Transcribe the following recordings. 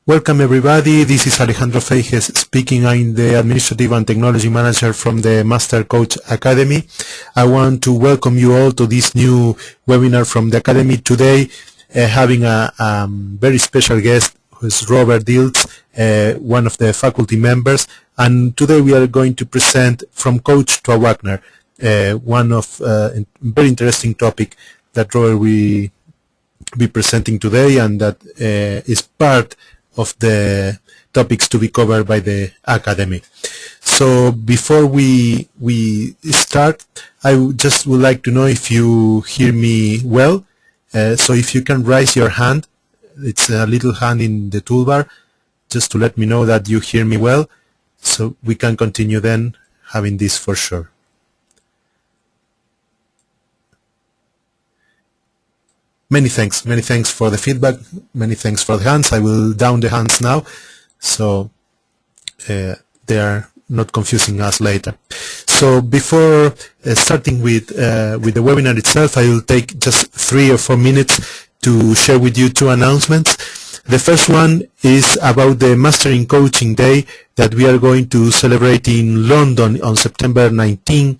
Welcome everybody, this is Alejandro Feijes speaking. I'm the Administrative and Technology Manager from the Master Coach Academy. I want to welcome you all to this new webinar from the Academy today, having a very special guest who is Robert Dilts, one of the faculty members, and today we are going to present From Coach to Awakener, one of very interesting topic that Robert will be presenting today, and that is part of the topics to be covered by the Academy. So before we start, I just would like to know if you hear me well. So if you can raise your hand, it's a little hand in the toolbar, just to let me know that you hear me well, so we can continue then having this for sure. Many thanks for the feedback, many thanks for the hands. I will down the hands now, so they are not confusing us later. So before starting with the webinar itself, I will take just 3 or 4 minutes to share with you 2 announcements. The first one is about the Mastering Coaching Day that we are going to celebrate in London on September 19.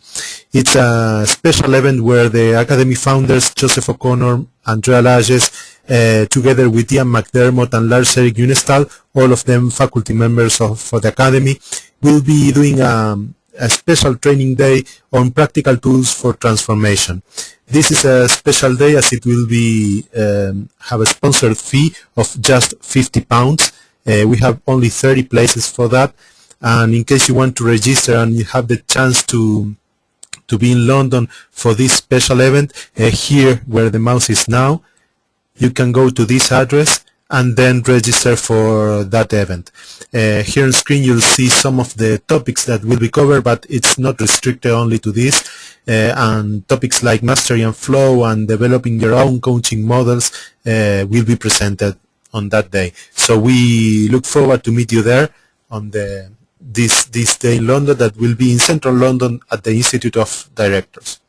It's a special event where the Academy founders Joseph O'Connor, Andrea Lages, together with Ian McDermott and Lars Erik Unestal, all of them faculty members for the Academy, will be doing a special training day on practical tools for transformation. This is a special day as it will be have a sponsored fee of just £50. We have only 30 places for that, and in case you want to register and you have the chance to be in London for this special event, here where the mouse is now, you can go to this address and then register for that event. Here on screen you'll see some of the topics that will be covered, but it's not restricted only to this, and topics like mastery and flow and developing your own coaching models will be presented on that day. So we look forward to meet you there on this day in London, that will be in central London at the Institute of Directors.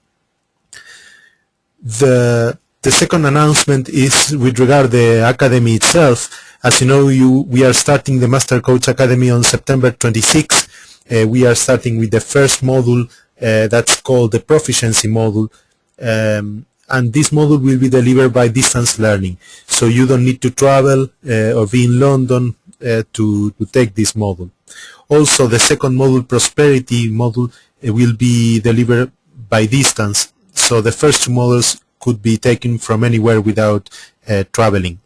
The second announcement is with regard the Academy itself. As you know, we are starting the Master Coach Academy on September 26. We are starting with the first module that's called the Proficiency module, and this module will be delivered by distance learning. So you don't need to travel or be in London to take this module. Also, the second module, Prosperity module, will be delivered by distance. So the first 2 modules could be taken from anywhere without traveling.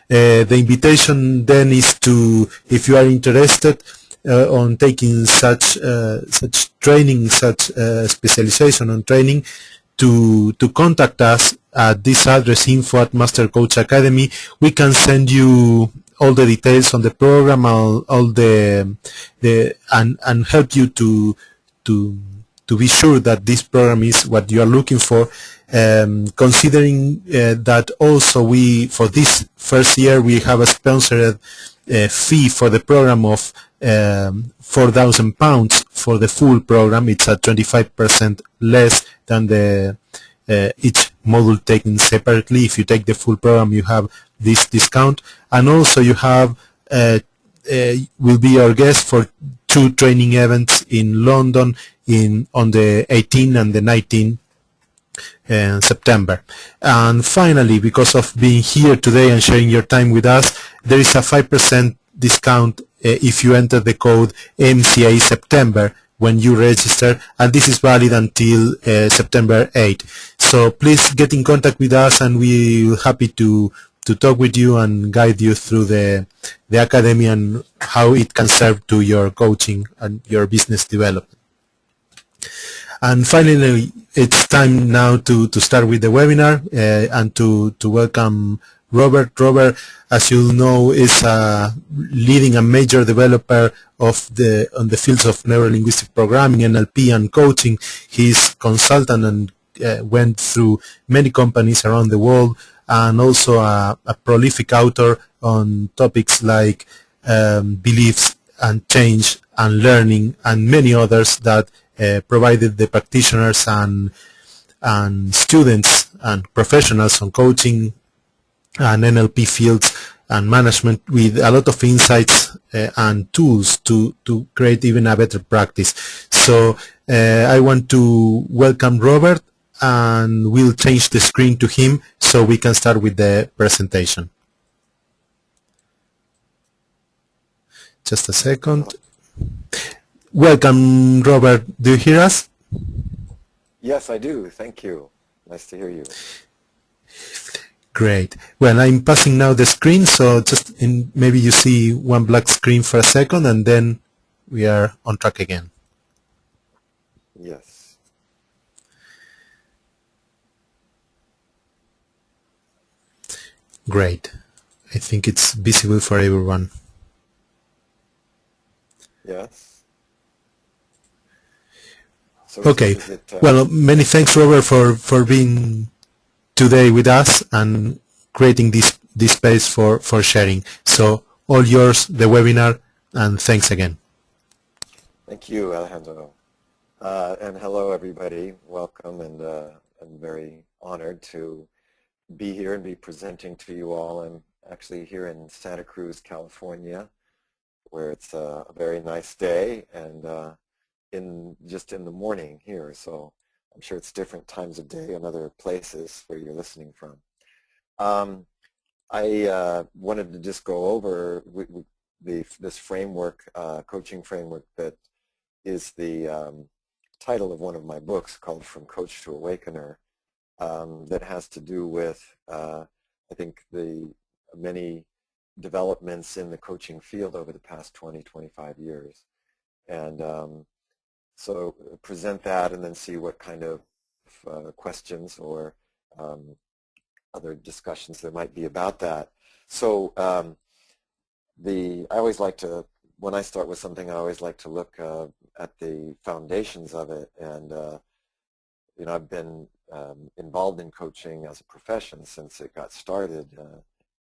The invitation then is to, if you are interested on taking such training, such specialization on training, to contact us at this address, info@Master Coach Academy. We can send you all the details on the program, and help you to be sure that this program is what you are looking for. Considering that also for this first year we have a sponsored fee for the program of £4,000 for the full program. It's at 25% less than the each module taken separately. If you take the full program, you have this discount, and also you have will be our guest for 2 training events in London on the 18th and the 19th September. And finally, because of being here today and sharing your time with us, there is a 5% discount if you enter the code MCA September when you register, and this is valid until September 8. So please get in contact with us, and we're happy to talk with you and guide you through the Academy and how it can serve to your coaching and your business development. And finally, it's time now to start with the webinar and to welcome Robert. Robert, as you know, is leading a major developer on the fields of neuro-linguistic programming, NLP, and coaching. He's consultant and went through many companies around the world, and also a prolific author on topics like beliefs and change and learning, and many others that provided the practitioners and students and professionals on coaching and NLP fields and management with a lot of insights and tools to create even a better practice. So I want to welcome Robert, and we'll change the screen to him so we can start with the presentation. Just a second. Welcome, Robert. Do you hear us? Yes, I do. Thank you. Nice to hear you. Great. Well, I'm passing now the screen, so maybe you see one black screen for a second, and then we are on track again. Yes. Great. I think it's visible for everyone. Yes. So Okay. Well, many thanks, Robert, for being today with us and creating this space for sharing. So all yours, the webinar, and thanks again. Thank you, Alejandro. And hello, everybody. Welcome, and I'm very honored to be here and be presenting to you all. I'm actually here in Santa Cruz, California, where it's a very nice day, and just in the morning here. So I'm sure it's different times of day in other places where you're listening from. I wanted to just go over this framework, coaching framework, that is the title of one of my books called From Coach to Awakener, that has to do with, I think, the many developments in the coaching field over the past 20, 25 years. And so present that and then see what kind of questions or other discussions there might be about that. So I always like to, when I start with something, I always like to look at the foundations of it. And I've been involved in coaching as a profession since it got started.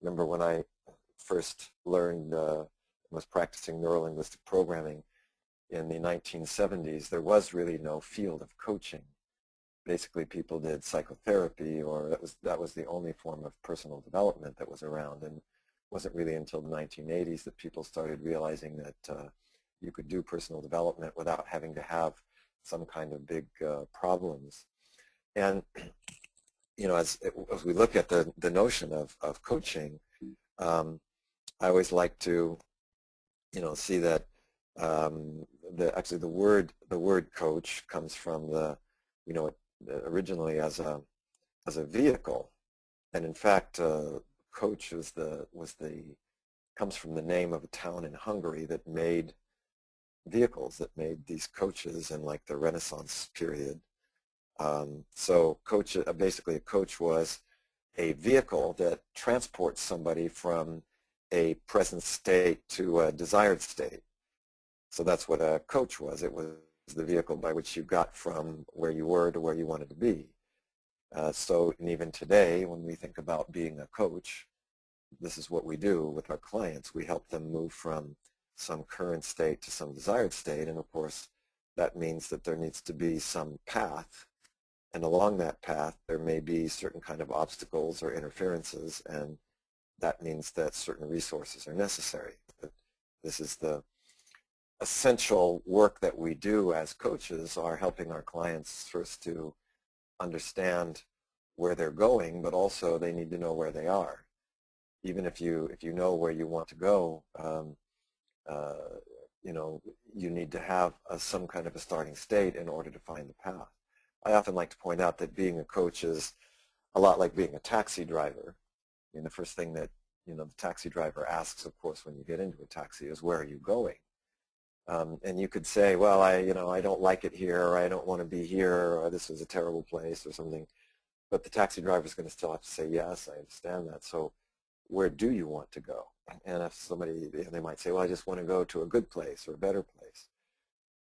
Remember when I first learned, was practicing neuro-linguistic programming in the 1970s, there was really no field of coaching. Basically, people did psychotherapy, or that was the only form of personal development that was around. And it wasn't really until the 1980s that people started realizing that you could do personal development without having to have some kind of big problems. And as we look at the notion of coaching, I always like to see that actually the word coach comes from originally as a vehicle, and in fact coach comes from the name of a town in Hungary that made vehicles, that made these coaches in like the Renaissance period. So coach, basically a coach was a vehicle that transports somebody from a present state to a desired state. So that's what a coach was. It was the vehicle by which you got from where you were to where you wanted to be. And even today, when we think about being a coach, this is what we do with our clients. We help them move from some current state to some desired state. And of course, that means that there needs to be some path. And along that path, there may be certain kind of obstacles or interferences, and that means that certain resources are necessary. This is the essential work that we do as coaches, are helping our clients first to understand where they're going, but also they need to know where they are. Even if you know where you want to go, you need to have some kind of a starting state in order to find the path. I often like to point out that being a coach is a lot like being a taxi driver. I mean, the first thing that the taxi driver asks, of course, when you get into a taxi is, where are you going? And you could say, well, I don't like it here, or I don't want to be here, or this is a terrible place, or something. But the taxi driver is going to still have to say, yes, I understand that. So where do you want to go? And if somebody, they might say, well, I just want to go to a good place or a better place.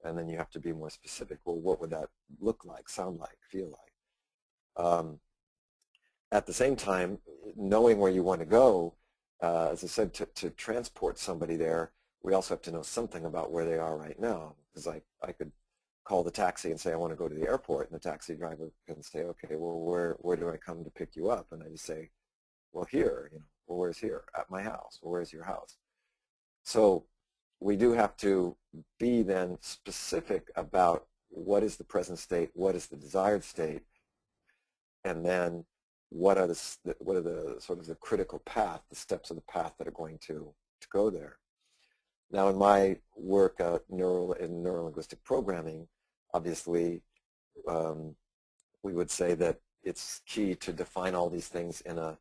And then you have to be more specific. Well, what would that look like, sound like, feel like? At the same time, knowing where you want to go, as I said, to transport somebody there, we also have to know something about where they are right now. Because I could call the taxi and say, I want to go to the airport, and the taxi driver can say, okay, well, where do I come to pick you up? And I just say, well, here, Well, where's here? At my house. Well, where's your house? So we do have to be then specific about what is the present state, what is the desired state, and then what are the sort of the critical path, the steps of the path that are going to go there. Now, in my work in neuro-linguistic programming, obviously, we would say that it's key to define all these things in a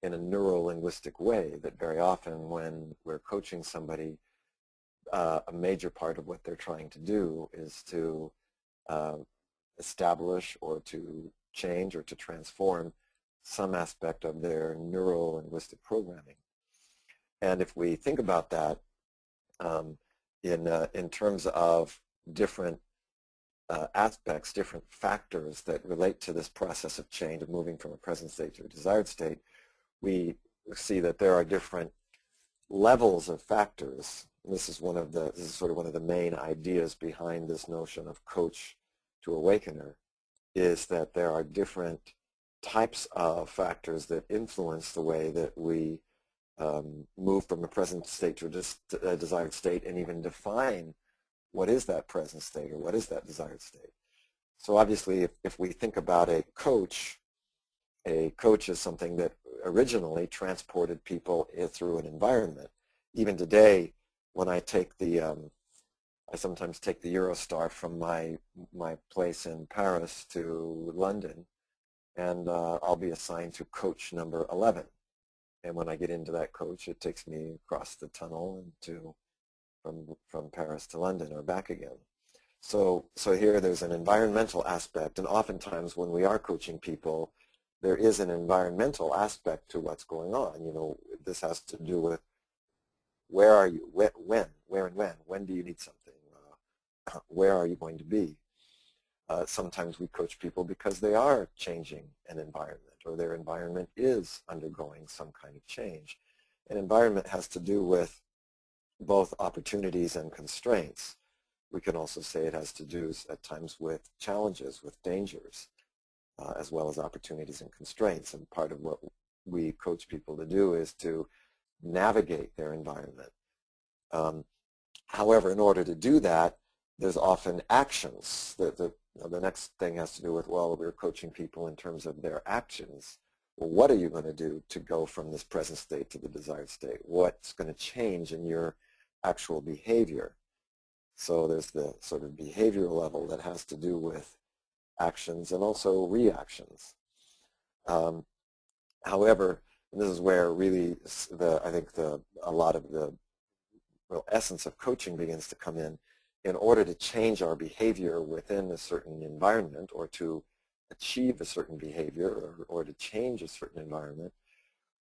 neuro-linguistic way, that very often when we're coaching somebody, a major part of what they're trying to do is to establish or to change or to transform some aspect of their neuro-linguistic programming. And if we think about that in terms of different aspects, different factors that relate to this process of change, of moving from a present state to a desired state, we see that there are different levels of factors. This is sort of one of the main ideas behind this notion of coach to awakener, is that there are different types of factors that influence the way that we move from a present state to a desired state, and even define what is that present state or what is that desired state. So obviously, if we think about a coach is something that originally transported people through an environment. Even today, when I take I sometimes take the Eurostar from my place in Paris to London, and I'll be assigned to coach number 11. And when I get into that coach, it takes me across the tunnel and from Paris to London or back again. So here there's an environmental aspect, and oftentimes when we are coaching people, there is an environmental aspect to what's going on. You know, this has to do with where are you, where and when do you need something, where are you going to be. Sometimes we coach people because they are changing an environment, or their environment is undergoing some kind of change. An environment has to do with both opportunities and constraints. We can also say it has to do at times with challenges, with dangers, as well as opportunities and constraints. And part of what we coach people to do is to navigate their environment. However, in order to do that, there's often actions. The next thing has to do with, well, we're coaching people in terms of their actions. Well, what are you going to do to go from this present state to the desired state? What's going to change in your actual behavior? So there's the sort of behavioral level that has to do with actions and also reactions. However, and this is where really I think a lot of the real essence of coaching begins to come in. In order to change our behavior within a certain environment, or to achieve a certain behavior, or to change a certain environment,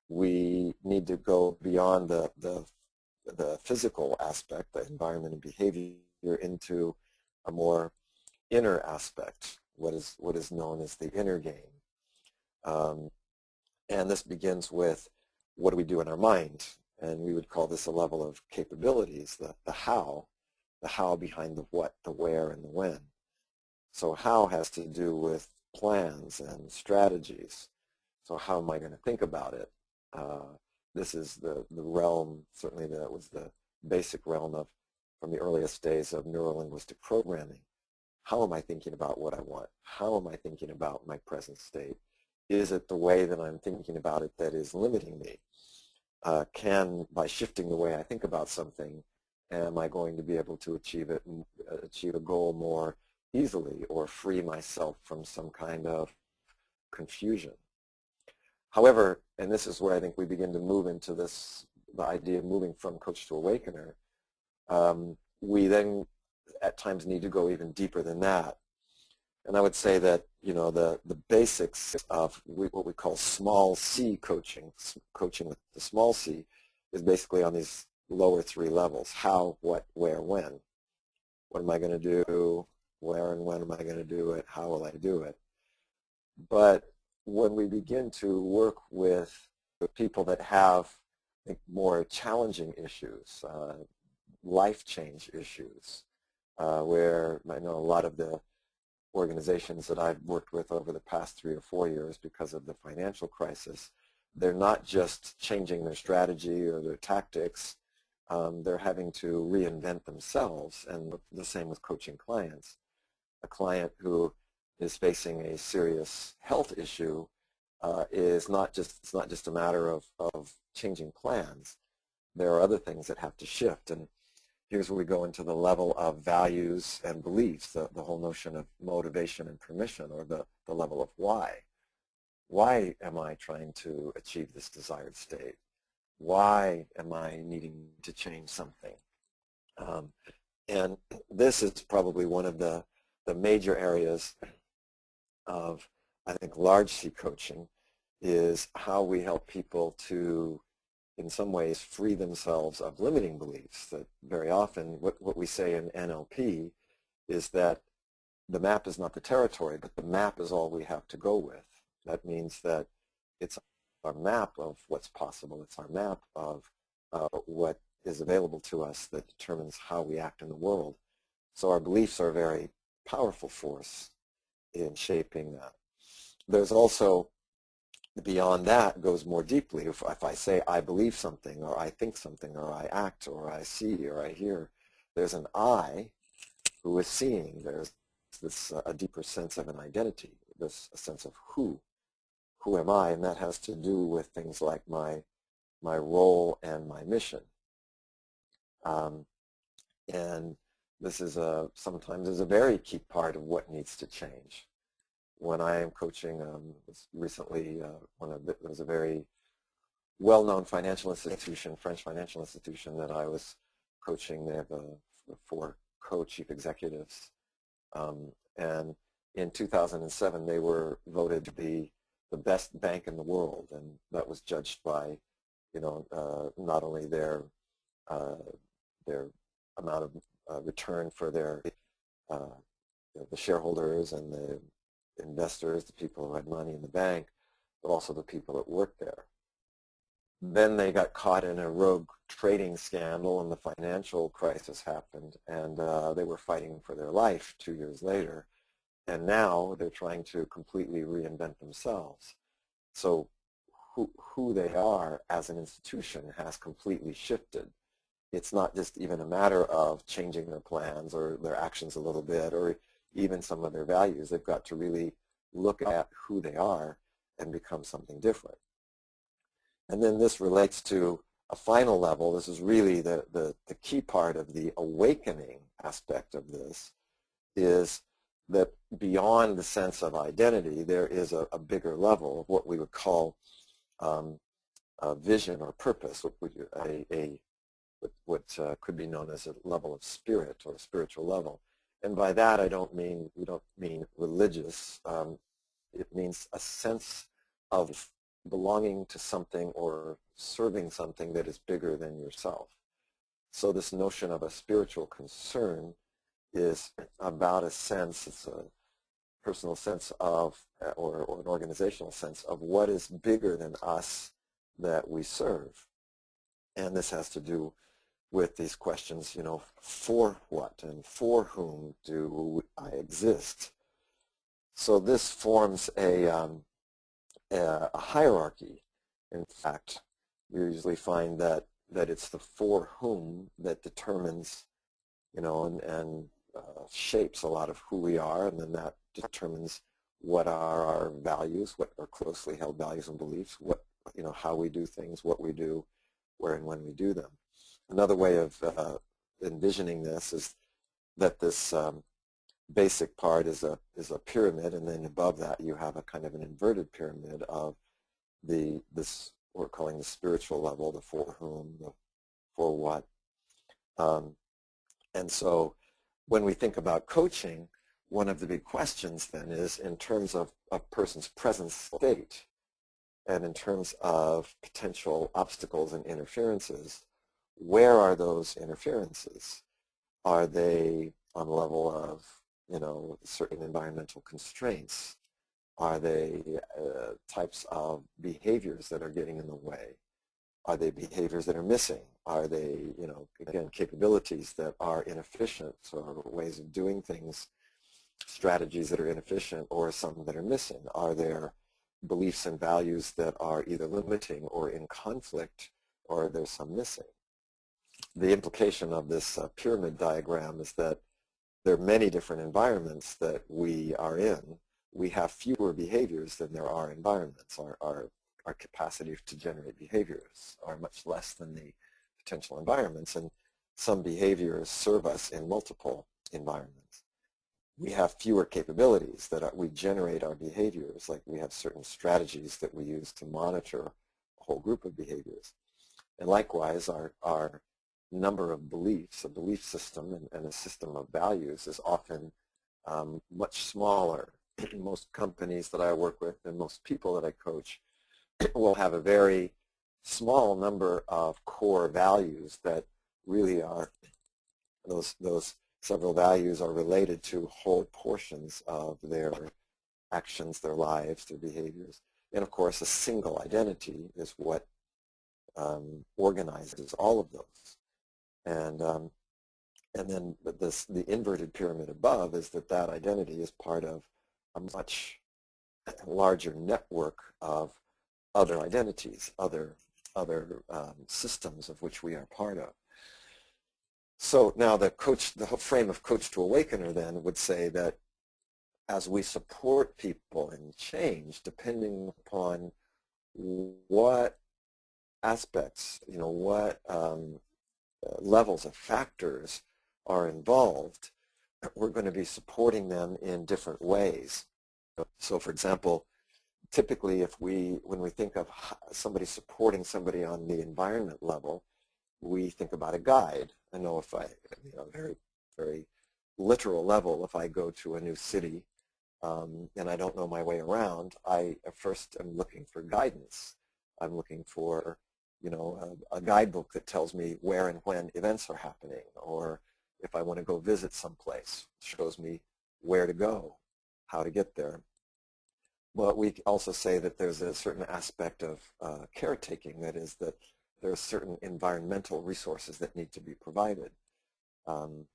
we need to go beyond the physical aspect, the environment and behavior, into a more inner aspect, what is known as the inner game. And this begins with, what do we do in our mind? And we would call this a level of capabilities, the how behind the what, the where, and the when. So how has to do with plans and strategies. So how am I going to think about it? This is the realm, certainly that was the basic realm of, from the earliest days of neuro-linguistic programming. How am I thinking about what I want? How am I thinking about my present state? Is it the way that I'm thinking about it that is limiting me? By shifting the way I think about something, am I going to be able to achieve a goal more easily, or free myself from some kind of confusion? However, and this is where I think we begin to move into the idea of moving from coach to awakener, we then at times need to go even deeper than that. And I would say that, you know, the basics of what we call small C coaching with the small c, is basically on these lower three levels: how, what, where, when. What am I going to do? Where and when am I going to do it? How will I do it? But when we begin to work with people that have, I think, more challenging issues, life change issues, where I know a lot of the organizations that I've worked with over the past 3 or 4 years, because of the financial crisis, they're not just changing their strategy or their tactics, they're having to reinvent themselves, and the same with coaching clients. A client who is facing a serious health issue it's not just a matter of changing plans. There are other things that have to shift, and here's where we go into the level of values and beliefs, the whole notion of motivation and permission, or the level of why. Why am I trying to achieve this desired state? Why am I needing to change something? And this is probably one of the major areas of, I think, large C coaching, is how we help people to, in some ways, free themselves of limiting beliefs. That very often what we say in NLP is that the map is not the territory, but the map is all we have to go with. That means that it's our map of what's possible. It's our map of what is available to us that determines how we act in the world. So our beliefs are a very powerful force in shaping that. There's also, beyond that, goes more deeply. If I say I believe something, or I think something, or I act, or I see, or I hear, there's an I who is seeing. There's this a deeper sense of an identity, this a sense of who am I, and that has to do with things like my role and my mission. And this is sometimes is a very key part of what needs to change. When I am coaching, recently there was a very well-known financial institution, French financial institution that I was coaching. They have 4 co-chief executives, and in 2007 they were voted to be the best bank in the world, and that was judged by, not only their amount of return for their the shareholders and the investors, the people who had money in the bank, but also the people that worked there. Then they got caught in a rogue trading scandal, and the financial crisis happened, and they were fighting for their life 2 years later. And now they're trying to completely reinvent themselves. So who they are as an institution has completely shifted. It's not just even a matter of changing their plans or their actions a little bit, or even some of their values. They've got to really look at who they are and become something different. And then this relates to a final level. This is really the key part of the awakening aspect of this, is that beyond the sense of identity, there is a bigger level of what we would call a vision or purpose, what could be known as a level of spirit or a spiritual level. And by that, we don't mean religious. It means a sense of belonging to something or serving something that is bigger than yourself. So this notion of a spiritual concern is about a sense, it's a personal sense of, or an organizational sense of what is bigger than us that we serve. And this has to do with these questions, for what and for whom do I exist? So this forms a hierarchy. In fact, we usually find that it's the for whom that determines, and shapes a lot of who we are, and then that determines what are our values, what are closely held values and beliefs, what, how we do things, what we do, where and when we do them. Another way of envisioning this is that this basic part is a pyramid, and then above that you have a kind of an inverted pyramid of this we're calling the spiritual level, the for whom, the for what. And so when we think about coaching, one of the big questions then is, in terms of a person's present state and in terms of potential obstacles and interferences, where are those interferences? Are they on the level of, certain environmental constraints? Are they types of behaviors that are getting in the way? Are they behaviors that are missing? Are they, again, capabilities that are inefficient, or ways of doing things, strategies that are inefficient, or some that are missing? Are there beliefs and values that are either limiting or in conflict, or there's some missing. The implication of this pyramid diagram is that there are many different environments that we are in. We have fewer behaviors than there are environments. Our capacity to generate behaviors are much less than the potential environments, and some behaviors serve us in multiple environments. We have fewer capabilities that we generate our behaviors, like we have certain strategies that we use to monitor a whole group of behaviors. And likewise, our number of beliefs, a belief system and a system of values is often much smaller. Most companies that I work with and most people that I coach will have a very small number of core values that really are, those several values are related to whole portions of their actions, their lives, their behaviors. And of course, a single identity is what organizes all of those. And then the inverted pyramid above is that identity is part of a much larger network of other identities, other systems of which we are part of. So now the frame of Coach to Awakener then would say that as we support people in change, depending upon what aspects, what levels of factors are involved, we're going to be supporting them in different ways. So for example, typically when we think of somebody supporting somebody on the environment level, we think about a guide. I know if very, very literal level, if I go to a new city and I don't know my way around, I first am looking for guidance. I'm looking for a guidebook that tells me where and when events are happening, or if I want to go visit someplace, shows me where to go, how to get there. But we also say that there's a certain aspect of caretaking, that is that there are certain environmental resources that need to be provided in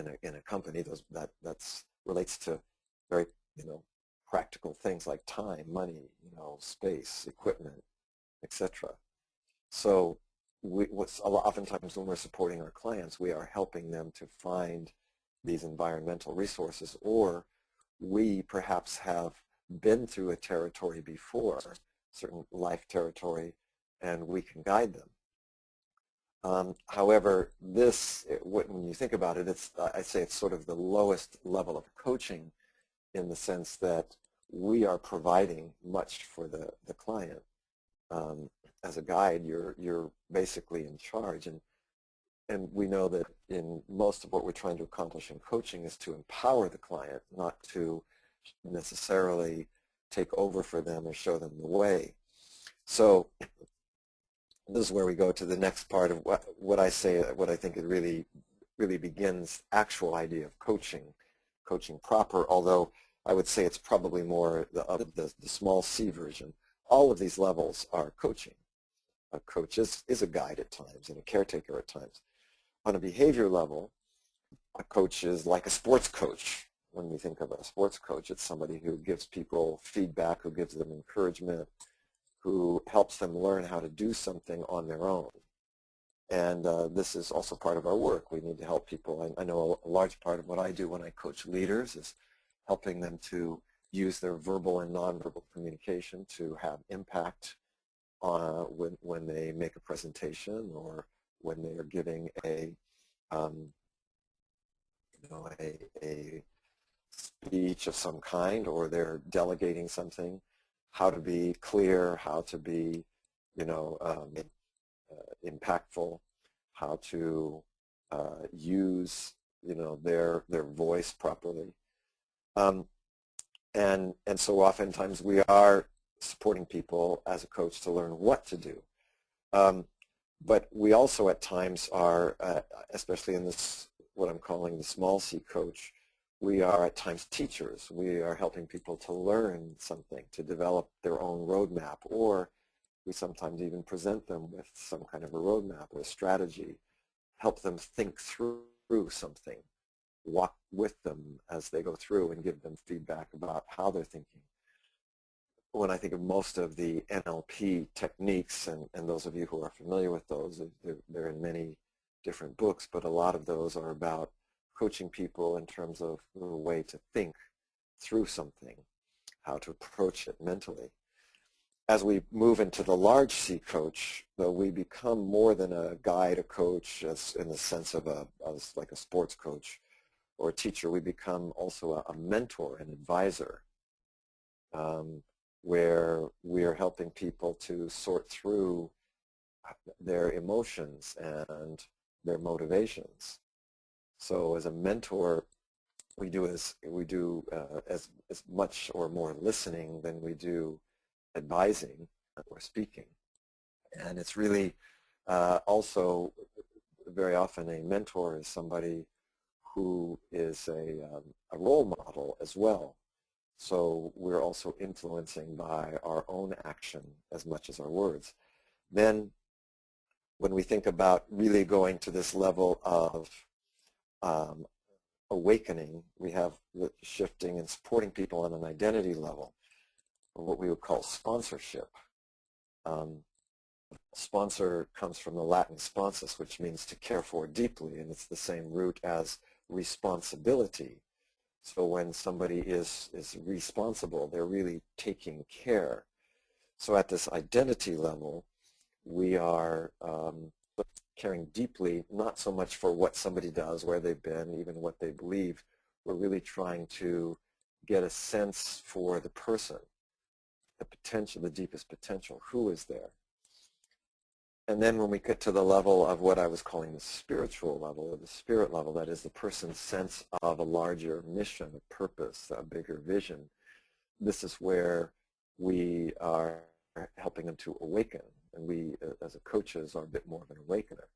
a company. That relates to very practical things like time, money, space, equipment, etc. So oftentimes when we're supporting our clients, we are helping them to find these environmental resources, or we perhaps have been through a territory before, certain life territory, and we can guide them. However, when you think about it, I'd say it's sort of the lowest level of coaching, in the sense that we are providing much for the client. As a guide, you're basically in charge, and we know that in most of what we're trying to accomplish in coaching is to empower the client, not to necessarily take over for them or show them the way. So this is where we go to the next part of what I think it really begins actual idea of coaching proper, although I would say it's probably more the small c version. All of these levels are coaching. A coach is a guide at times and a caretaker at times. On a behavior level, a coach is like a sports coach. When we think of a sports coach, it's somebody who gives people feedback, who gives them encouragement, who helps them learn how to do something on their own. And this is also part of our work. We need to help people. I know a large part of what I do when I coach leaders is helping them to use their verbal and nonverbal communication to have impact when they make a presentation, or when they are giving a speech of some kind, or they're delegating something, how to be clear, how to be impactful, how to use their voice properly. And so oftentimes we are supporting people as a coach to learn what to do. But we also at times are, especially in this, what I'm calling the small c coach, we are at times teachers. We are helping people to learn something, to develop their own roadmap, or we sometimes even present them with some kind of a roadmap or a strategy, help them think through something, walk with them as they go through and give them feedback about how they're thinking. when I think of most of the NLP techniques, and those of you who are familiar with those, they're in many different books, but a lot of those are about coaching people in terms of the way to think through something, how to approach it mentally. As we move into the large C coach, though, we become more than a guide, a coach, as in the sense of like a sports coach or a teacher. We become also a mentor, an advisor, where we are helping people to sort through their emotions and their motivations. So as a mentor, we do as much or more listening than we do advising or speaking. And it's really also very often a mentor is somebody who is a role model as well. So we're also influencing by our own action as much as our words. Then when we think about really going to this level of awakening, we have the shifting and supporting people on an identity level, or what we would call sponsorship. Sponsor comes from the Latin sponsus, which means to care for deeply, and it's the same root as responsibility. So when somebody is responsible, they're really taking care. So at this identity level, we are caring deeply, not so much for what somebody does, where they've been, even what they believe. We're really trying to get a sense for the person, the potential, the deepest potential, who is there. And then when we get to the level of what I was calling the spiritual level, or the spirit level, that is the person's sense of a larger mission, a purpose, a bigger vision, this is where we are helping them to awaken. And we, as a coaches, are a bit more of an awakener.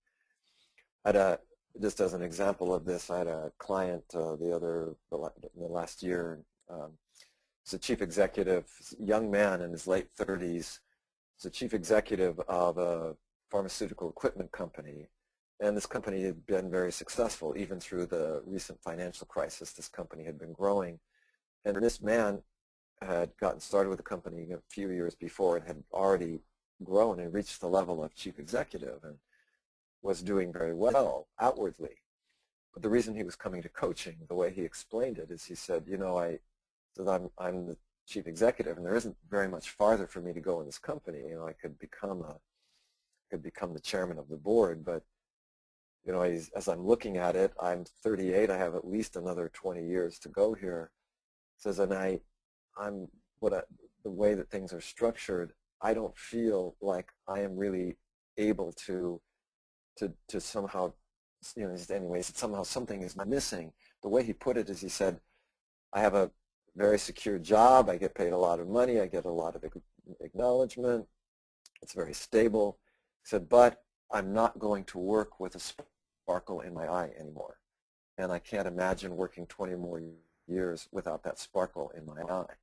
Just as an example of this, I had a client the last year. He's a chief executive, young man in his late 30s. He's a chief executive of a pharmaceutical equipment company, and this company had been very successful even through the recent financial crisis. This company had been growing, and this man had gotten started with the company a few years before and had already grown and reached the level of chief executive and was doing very well outwardly. But the reason he was coming to coaching, the way he explained it, is he said, you know, I'm the chief executive, and there isn't very much farther for me to go in this company. You know, I could become the chairman of the board, but you know, as I'm looking at it, I'm 38. I have at least another 20 years to go here. Says, and the way that things are structured, I don't feel like I am really able to somehow, you know, anyways, somehow something is missing. The way he put it is, he said, I have a very secure job. I get paid a lot of money. I get a lot of acknowledgement. It's very stable. He said, but I'm not going to work with a sparkle in my eye anymore. And I can't imagine working 20 more years without that sparkle in my eye.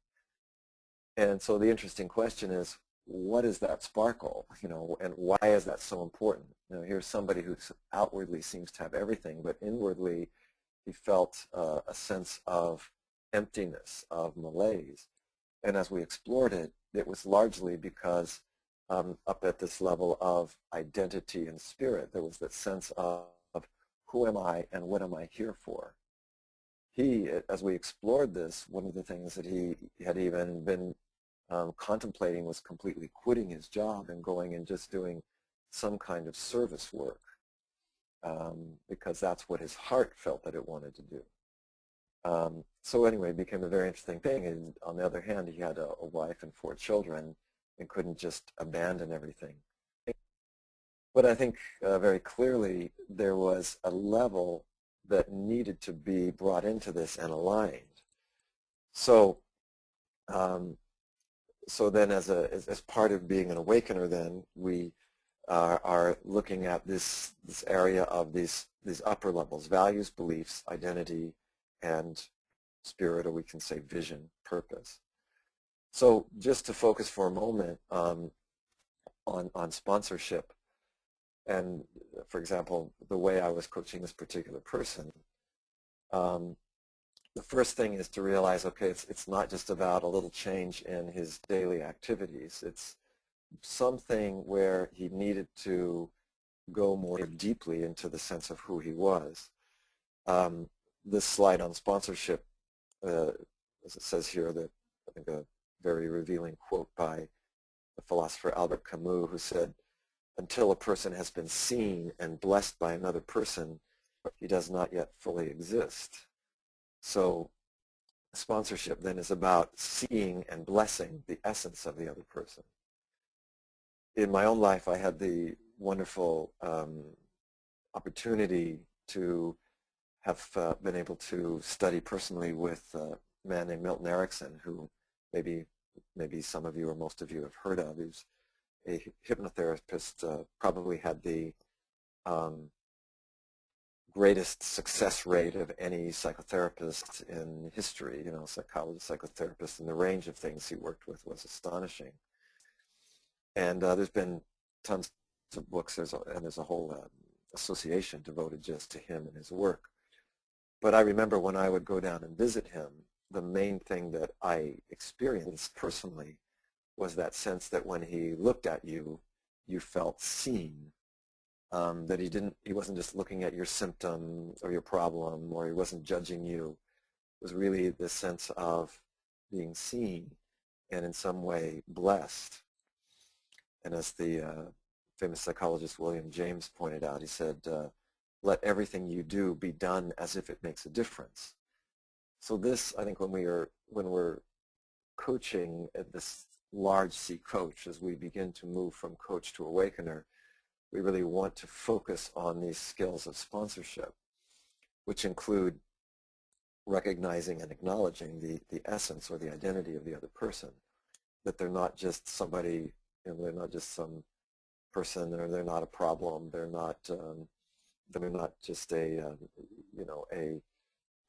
And so the interesting question is, what is that sparkle, you know, and why is that so important? You know, here's somebody who outwardly seems to have everything, but inwardly he felt a sense of emptiness, of malaise. And as we explored it, it was largely because up at this level of identity and spirit, there was that sense of who am I and what am I here for? He, as we explored this, one of the things that he had even been contemplating was completely quitting his job and going and just doing some kind of service work, because that's what his heart felt that it wanted to do. So anyway, it became a very interesting thing. And on the other hand, he had a wife and 4 children and couldn't just abandon everything. But I think very clearly there was a level that needed to be brought into this and aligned. So so then as part of being an awakener, then we are looking at this area of these upper levels: values, beliefs, identity, and spirit, or we can say vision, purpose. So just to focus for a moment on sponsorship, and for example, the way I was coaching this particular person, the first thing is to realize, okay, it's not just about a little change in his daily activities. It's something where he needed to go more deeply into the sense of who he was. This slide on sponsorship, as it says here, that I think a very revealing quote by the philosopher Albert Camus, who said, "Until a person has been seen and blessed by another person, he does not yet fully exist." So sponsorship then is about seeing and blessing the essence of the other person. In my own life, I had the wonderful opportunity to have been able to study personally with a man named Milton Erickson, who maybe some of you or most of you have heard of. He's a hypnotherapist, probably had the greatest success rate of any psychotherapist in history, psychologist, psychotherapist, and the range of things he worked with was astonishing. And there's been tons of books, and there's a whole association devoted just to him and his work. But I remember when I would go down and visit him, the main thing that I experienced personally was that sense that when he looked at you, you felt seen. That he wasn't just looking at your symptom or your problem, or he wasn't judging you. It was really the sense of being seen and in some way blessed. And as the famous psychologist William James pointed out, he said, let everything you do be done as if it makes a difference. So this, I think, when we're coaching at this large C coach, as we begin to move from coach to awakener, we really want to focus on these skills of sponsorship, which include recognizing and acknowledging the essence or the identity of the other person, that they're not just somebody, they're not just some person, or they're not a problem, they're not just a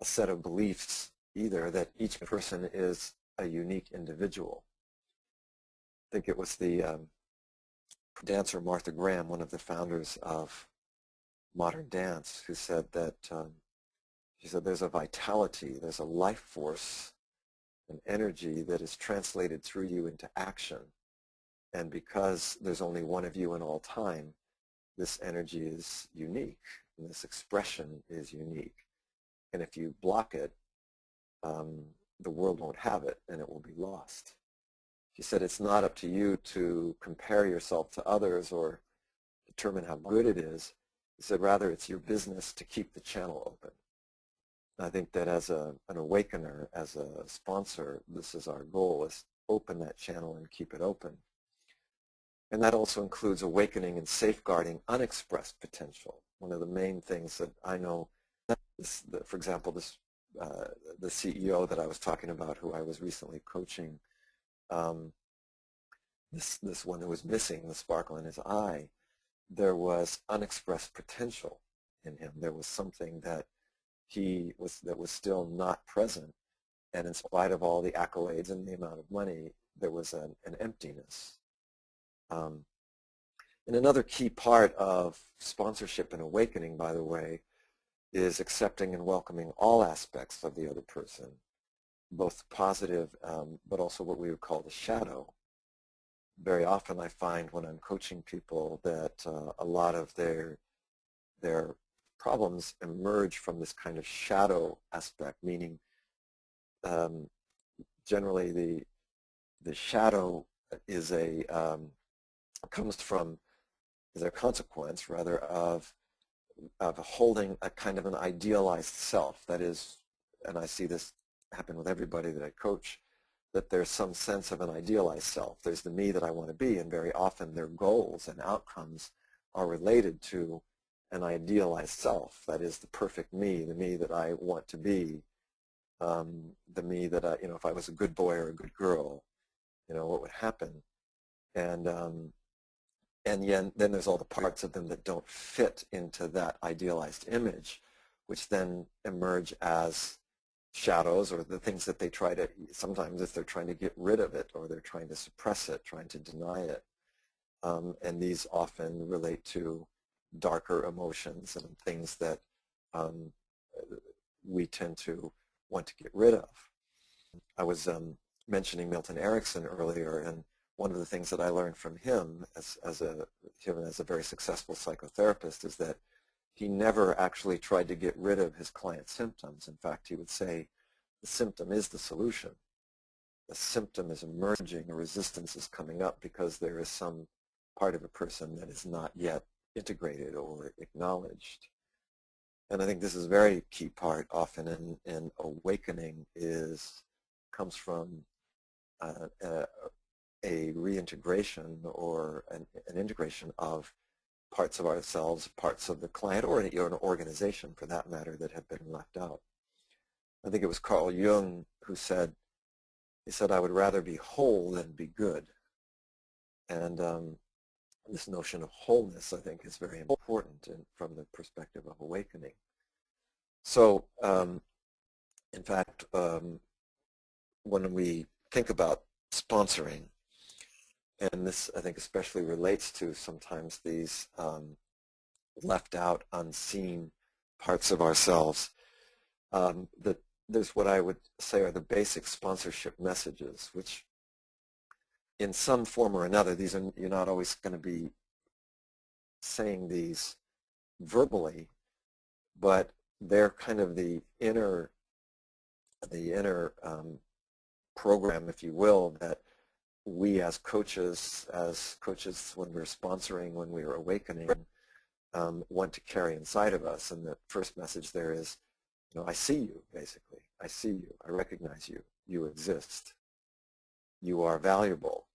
set of beliefs either, that each person is a unique individual. I think it was the dancer Martha Graham, one of the founders of modern dance, who said that she said there's a vitality, there's a life force, an energy that is translated through you into action. And because there's only one of you in all time, this energy is unique, and this expression is unique. And if you block it, the world won't have it, and it will be lost. She said it's not up to you to compare yourself to others or determine how good it is. He said rather it's your business to keep the channel open. And I think that as an awakener, as a sponsor, this is our goal, is open that channel and keep it open. And that also includes awakening and safeguarding unexpressed potential. One of the main things that I know, for example, the CEO that I was talking about, who I was recently coaching, this one who was missing the sparkle in his eye, there was unexpressed potential in him. There was something that was still not present, and in spite of all the accolades and the amount of money, there was an emptiness. And another key part of sponsorship and awakening, by the way, is accepting and welcoming all aspects of the other person, both positive, but also what we would call the shadow. Very often I find when I'm coaching people that a lot of their problems emerge from this kind of shadow aspect, meaning generally the shadow is comes from, is a consequence rather of holding a kind of an idealized self. That is, and I see this happen with everybody that I coach, that there's some sense of an idealized self. There's the me that I want to be, and very often their goals and outcomes are related to an idealized self. That is the perfect me, the me that I want to be, the me that if I was a good boy or a good girl, what would happen? And then there's all the parts of them that don't fit into that idealized image, which then emerge as shadows, or the things that they try to, sometimes if they're trying to get rid of it, or they're trying to suppress it, trying to deny it. And these often relate to darker emotions and things that we tend to want to get rid of. I was mentioning Milton Erickson earlier, and one of the things that I learned from him as a very successful psychotherapist is that he never actually tried to get rid of his client's symptoms. In fact, he would say the symptom is the solution. The symptom is emerging, a resistance is coming up because there is some part of a person that is not yet integrated or acknowledged. And I think this is a very key part often in awakening comes from a reintegration or an integration of parts of ourselves, parts of the client, or an organization for that matter that have been left out. I think it was Carl Jung who said, I would rather be whole than be good. And this notion of wholeness, I think, is very important from the perspective of awakening. So, in fact, when we think about sponsoring, and this, I think, especially relates to sometimes these left out, unseen parts of ourselves, there's what I would say are the basic sponsorship messages, which in some form or another, you're not always going to be saying these verbally, but they're kind of the inner program, if you will, that we as coaches when we're sponsoring, when we're awakening, want to carry inside of us. And the first message there is, I see you, basically. I see you. I recognize you. You exist. You are valuable.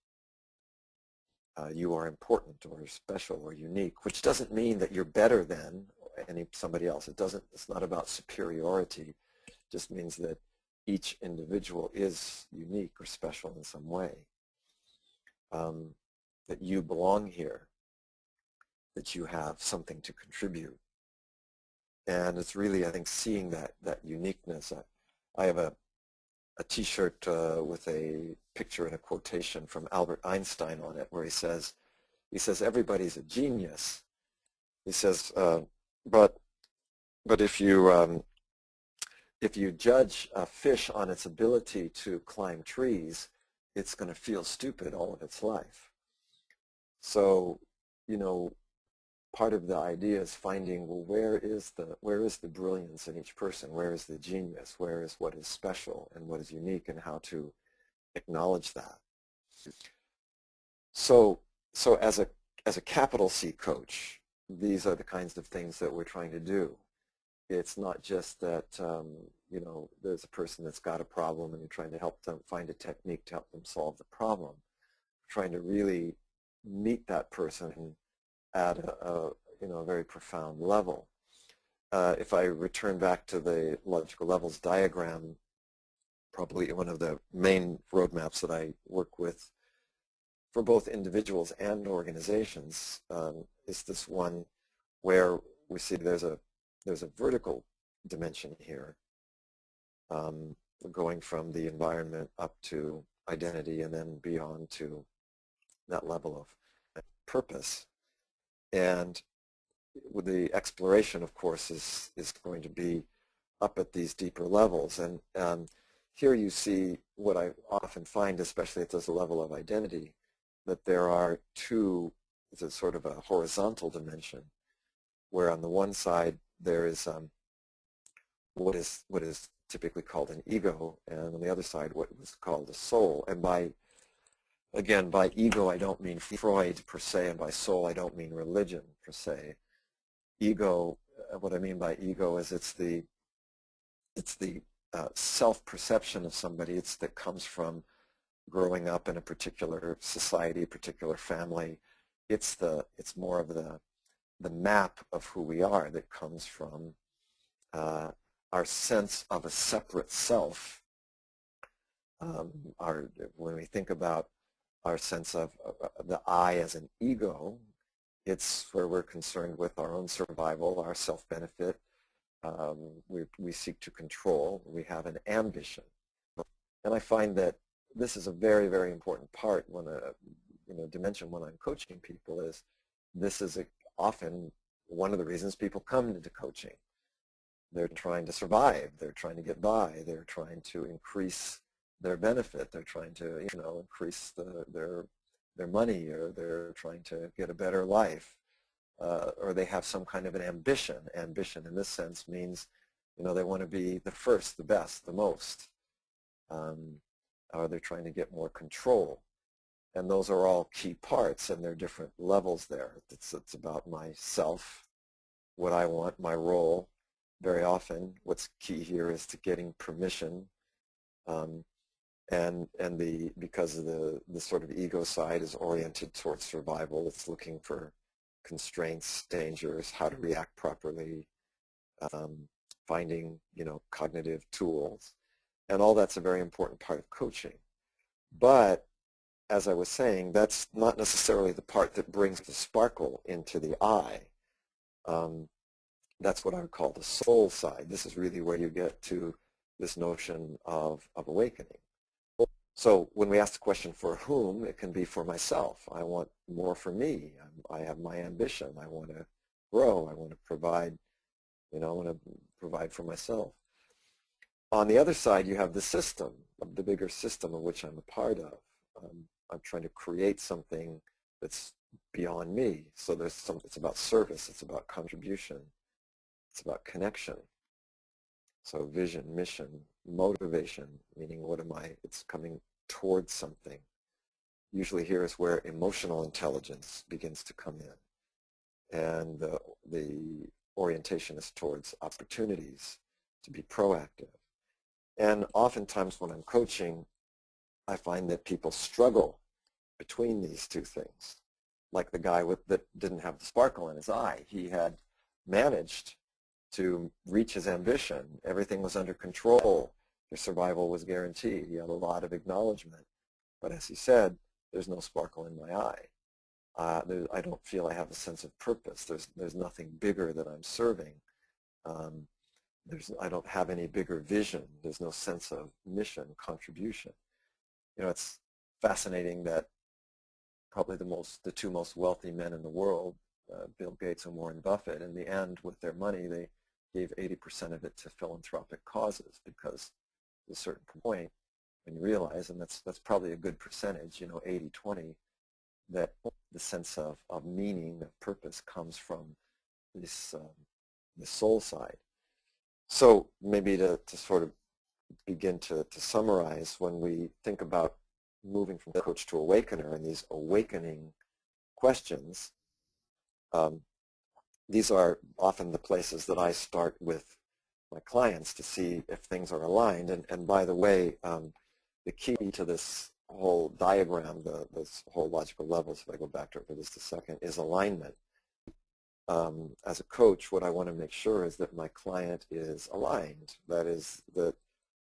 You are important or special or unique, which doesn't mean that you're better than somebody else. It's not about superiority. It just means that each individual is unique or special in some way. That you belong here. That you have something to contribute. And it's really, I think, seeing that uniqueness. I have a T-shirt with a picture and a quotation from Albert Einstein on it, where he says, everybody's a genius. He says, but if you judge a fish on its ability to climb trees, it's going to feel stupid all of its life. So, part of the idea is finding, well, where is the brilliance in each person? Where is the genius? Where is what is special and what is unique, and how to acknowledge that? So as a capital C coach, these are the kinds of things that we're trying to do. It's not just that there's a person that's got a problem and you're trying to help them find a technique to help them solve the problem. We're trying to really meet that person at a very profound level. If I return back to the logical levels diagram, probably one of the main roadmaps that I work with for both individuals and organizations is this one where we see there's a vertical dimension here, going from the environment up to identity and then beyond to that level of purpose. And with the exploration, of course, is going to be up at these deeper levels. And here you see what I often find, especially at this level of identity, that there are two, it's a sort of a horizontal dimension, where on the one side there is what is typically called an ego, and on the other side what was called a soul. And by ego I don't mean Freud per se, and by soul I don't mean religion per se. Ego, what I mean by ego is it's the self-perception of somebody. That comes from growing up in a particular society, a particular family. It's more of the map of who we are that comes from our sense of a separate self. When we think about our sense of the I as an ego, it's where we're concerned with our own survival, our self-benefit. We seek to control. We have an ambition. And I find that this is a very, very important part when dimension when I'm coaching people is this is often one of the reasons people come into coaching. They're trying to survive. They're trying to get by. They're trying to increase their benefit. They're trying to, increase their money, or they're trying to get a better life, or they have some kind of an ambition. Ambition in this sense means, they want to be the first, the best, the most, or they're trying to get more control. And those are all key parts, and there are different levels there. It's about myself, what I want, my role. Very often, what's key here is to getting permission, and because of the sort of ego side is oriented towards survival. It's looking for constraints, dangers, how to react properly, finding cognitive tools, and all that's a very important part of coaching. But as I was saying, that's not necessarily the part that brings the sparkle into the eye. That's what I would call the soul side. This is really where you get to this notion of awakening. So when we ask the question for whom, it can be for myself. I want more for me. I have my ambition. I want to grow. I want to provide, I want to provide for myself. On the other side, you have the system, the bigger system of which I'm a part of. I'm trying to create something that's beyond me. So it's about service. It's about contribution. It's about connection. So vision, mission, motivation, meaning what am I? It's coming towards something. Usually here is where emotional intelligence begins to come in. And the orientation is towards opportunities to be proactive. And oftentimes when I'm coaching, I find that people struggle between these two things. Like the guy that didn't have the sparkle in his eye. He had managed to reach his ambition. Everything was under control. His survival was guaranteed. He had a lot of acknowledgement. But as he said, there's no sparkle in my eye. I don't feel I have a sense of purpose. There's nothing bigger that I'm serving. I don't have any bigger vision. There's no sense of mission, contribution. It's fascinating that probably the two most wealthy men in the world, Bill Gates and Warren Buffett, in the end, with their money, they gave 80% of it to philanthropic causes, because at a certain point, when you realize, and that's probably a good percentage, 80-20, that the sense of meaning, of purpose, comes from this the soul side. So maybe to sort of begin to summarize, when we think about moving from coach to awakener and these awakening questions, these are often the places that I start with my clients to see if things are aligned. And by the way, the key to this whole diagram, this whole logical levels, if I go back to it for just a second, is alignment. As a coach, what I want to make sure is that my client is aligned. That is, that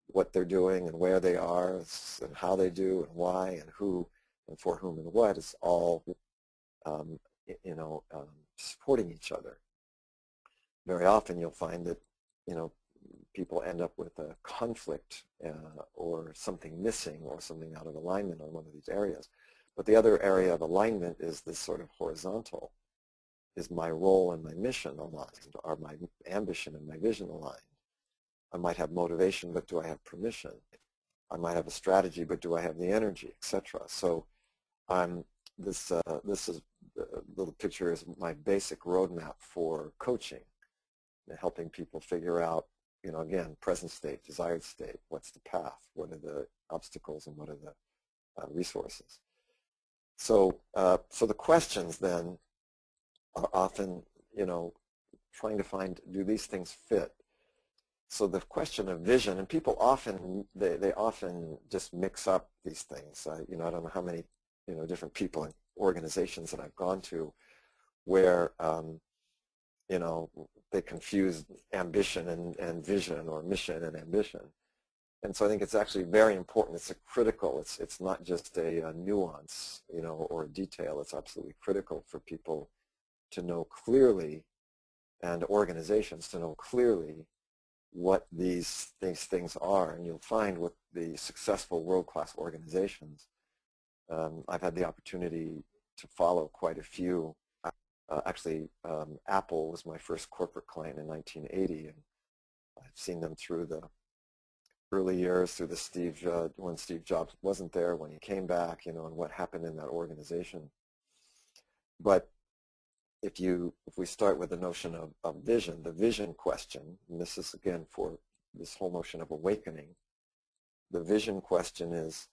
what they're doing and where they are and how they do and why and who and for whom and what is all, supporting each other. Very often you'll find that, people end up with a conflict or something missing or something out of alignment on one of these areas. But the other area of alignment is this sort of horizontal. Is my role and my mission aligned? Are my ambition and my vision aligned? I might have motivation, but do I have permission? I might have a strategy, but do I have the energy, etc. So this is a little picture is my basic roadmap for coaching, helping people figure out, again, present state, desired state, what's the path, what are the obstacles, and what are the resources. So the questions then are often, trying to find, do these things fit? So the question of vision, and people often, they often just mix up these things. I don't know how many, different people and organizations that I've gone to where, they confuse ambition and vision, or mission and ambition. And so I think it's actually very important. It's critical. It's not just a nuance, or a detail. It's absolutely critical for people to know clearly, and organizations to know clearly, what these things are. And you'll find with the successful world-class organizations, I've had the opportunity to follow quite a few. Actually, Apple was my first corporate client in 1980, and I've seen them through the early years, through the when Steve Jobs wasn't there, when he came back, and what happened in that organization. But if we start with the notion of vision, the vision question, and this is again for this whole notion of awakening, the vision question is,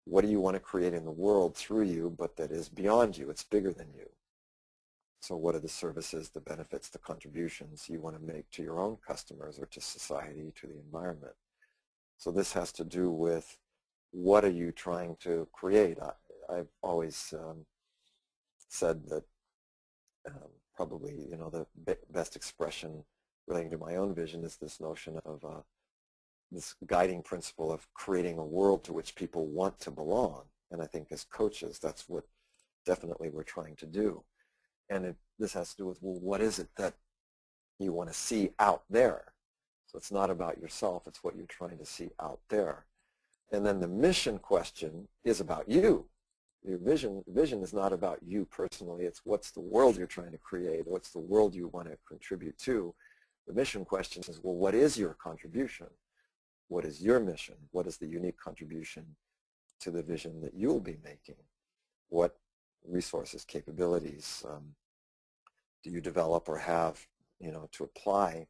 what do you want to create in the world through you, but that is beyond you? It's bigger than you. So what are the services, the benefits, the contributions you want to make to your own customers or to society, to the environment? So this has to do with, what are you trying to create? I've always said that probably the best expression relating to my own vision is this notion of this guiding principle of creating a world to which people want to belong. And I think as coaches, that's what definitely we're trying to do. And this has to do with, well, what is it that you want to see out there? So it's not about yourself, it's what you're trying to see out there. And then the mission question is about you. Your vision is not about you personally, it's what's the world you're trying to create, what's the world you want to contribute to. The mission question is, well, what is your contribution? What is your mission? What is the unique contribution to the vision that you'll be making? What resources, capabilities do you develop or have, to apply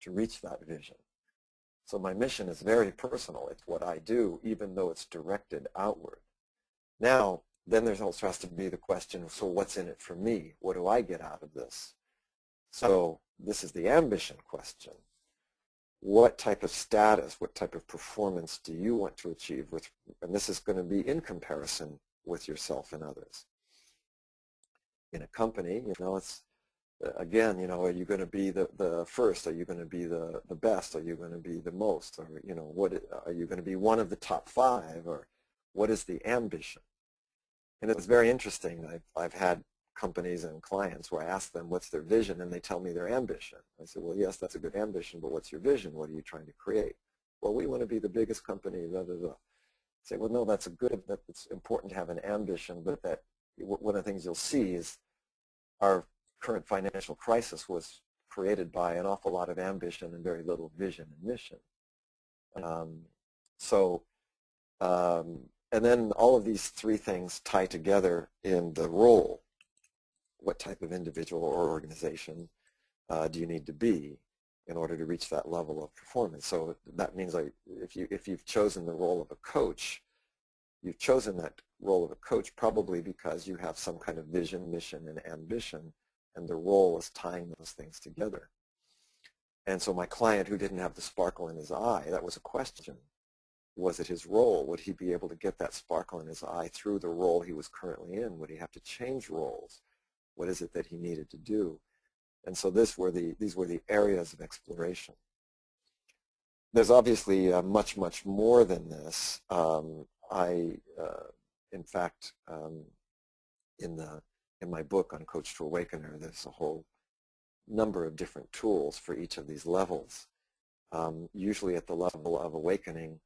to reach that vision? So my mission is very personal. It's what I do, even though it's directed outward. Now, then there also has to be the question, so what's in it for me? What do I get out of this? So this is the ambition question. What type of status, what type of performance do you want to achieve with, and this is going to be in comparison with yourself and others. In a company, it's, again, are you going to be the first? Are you going to be the best? Are you going to be the most? Or, what are you going to be one of the top 5? Or what is the ambition? And it's very interesting. I've had companies and clients where I ask them what's their vision, and they tell me their ambition. I say, well, yes, that's a good ambition, but what's your vision? What are you trying to create? Well, we want to be the biggest company, blah, blah, blah. I say, well, no, that's it's important to have an ambition, but that one of the things you'll see is our current financial crisis was created by an awful lot of ambition and very little vision and mission. And then all of these 3 things tie together in the role. What type of individual or organization do you need to be in order to reach that level of performance? So that means, like, if you've chosen the role of a coach, you've chosen that role of a coach probably because you have some kind of vision, mission, and ambition, and the role is tying those things together. And so my client who didn't have the sparkle in his eye, that was a question. Was it his role? Would he be able to get that sparkle in his eye through the role he was currently in? Would he have to change roles? What is it that he needed to do? And so these were the areas of exploration. There's obviously much, much more than this. In fact, in my book on Coach to Awakener, there's a whole number of different tools for each of these levels. Usually at the level of awakening,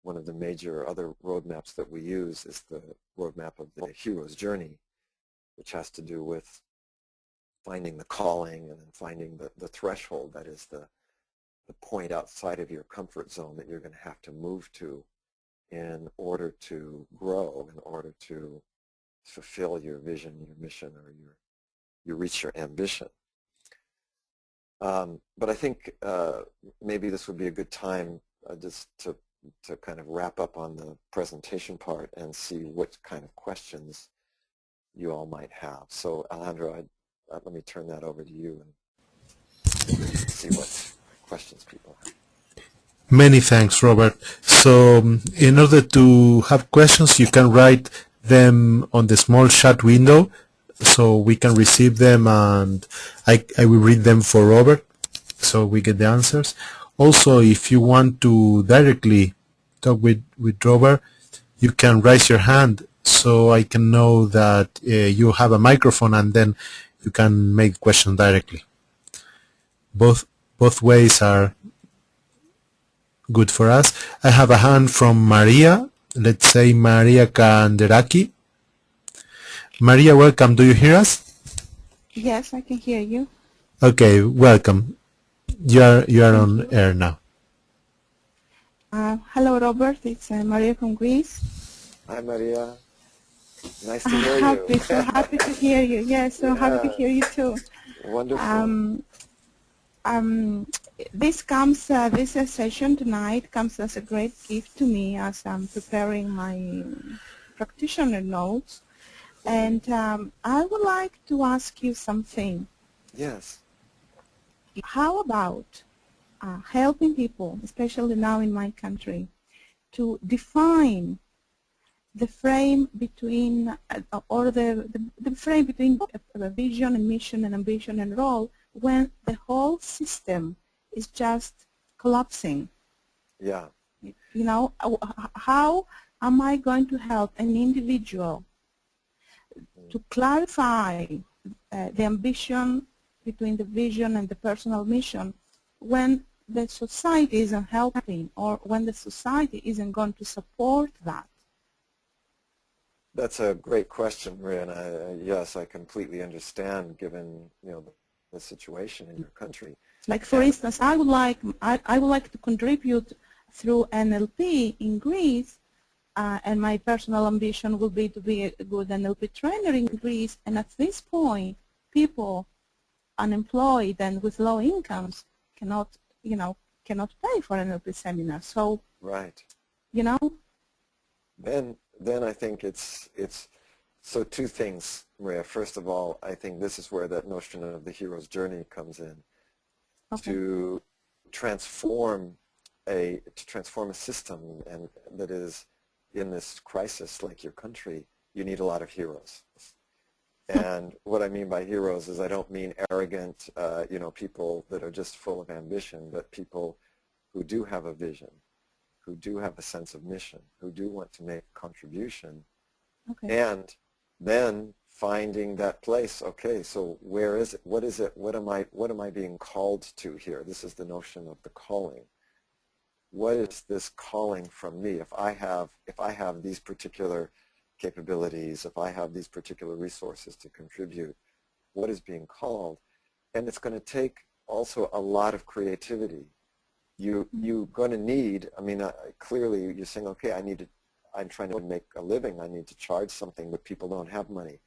one of the major other roadmaps that we use is the roadmap of the hero's journey, which has to do with finding the calling and then finding the threshold, that is the point outside of your comfort zone that you're going to have to move to in order to grow, in order to fulfill your vision, your mission, or you reach your ambition. But I think maybe this would be a good time just to kind of wrap up on the presentation part and see what kind of questions you all might have. So Alejandro, let me turn that over to you and see what questions people have. Many thanks, Robert. So in order to have questions, you can write them on the small chat window so we can receive them, and I will read them for Robert so we get the answers. Also, if you want to directly talk with Robert, you can raise your hand so I can know that you have a microphone, and then you can make questions directly. Both ways are good for us. I have a hand from Maria. Let's say Maria Kanderaki. Maria, welcome. Do you hear us? Yes, I can hear you. Okay, welcome. You are on air now. Hello, Robert. It's Maria from Greece. Hi, Maria. Nice to hear you. So happy to hear you. Yes, so happy to hear you too. Wonderful. This session tonight comes as a great gift to me as I'm preparing my practitioner notes. And I would like to ask you something. Yes. How about helping people, especially now in my country, to define the frame between, or the frame between vision and mission and ambition and role when the whole system is just collapsing? Yeah. You know, how am I going to help an individual to clarify the ambition between the vision and the personal mission when the society isn't helping, or when the society isn't going to support that? That's a great question, Maria, and yes, I completely understand given, the situation in your country. Like, for instance, I would like to contribute through NLP in Greece, and my personal ambition will be to be a good NLP trainer in Greece, and at this point, people unemployed and with low incomes cannot pay for an NLP seminar. So, right. Then I think it's so two things, Maria. First of all, I think this is where that notion of the hero's journey comes in. Okay. To transform a system and that is in this crisis like your country, you need a lot of heroes. And what I mean by heroes is I don't mean arrogant, people that are just full of ambition, but people who do have a vision, who do have a sense of mission, who do want to make a contribution. Okay. And then finding that place. Okay, so where is it? What is it? What am I being called to here? This is the notion of the calling. What is this calling from me? If I have these particular capabilities, if I have these particular resources to contribute, what is being called? And it's going to take also a lot of creativity. You're going to need, clearly you're saying, okay, I'm trying to make a living, I need to charge something, but people don't have money.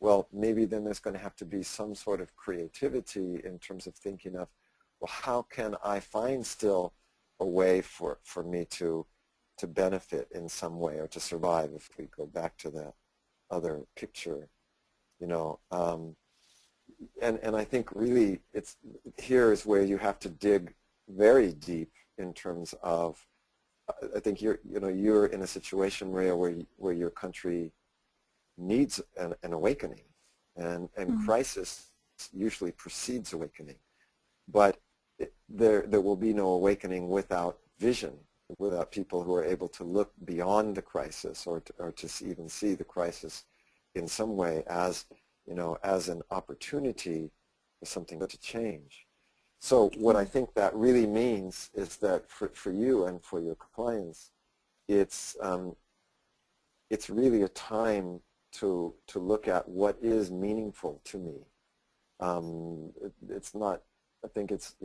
Well, maybe then there's going to have to be some sort of creativity in terms of thinking of, well, how can I find still a way for me to benefit in some way or to survive, if we go back to that other picture, and I think really here is where you have to dig very deep in terms of, I think you're in a situation, Maria, where your country needs an awakening, and crisis usually precedes awakening, but there will be no awakening without vision, without people who are able to look beyond the crisis or to even see the crisis in some way as an opportunity for something to change. So what I think that really means is that for you and for your clients, it's really a time to look at what is meaningful to me. It's not. I think it's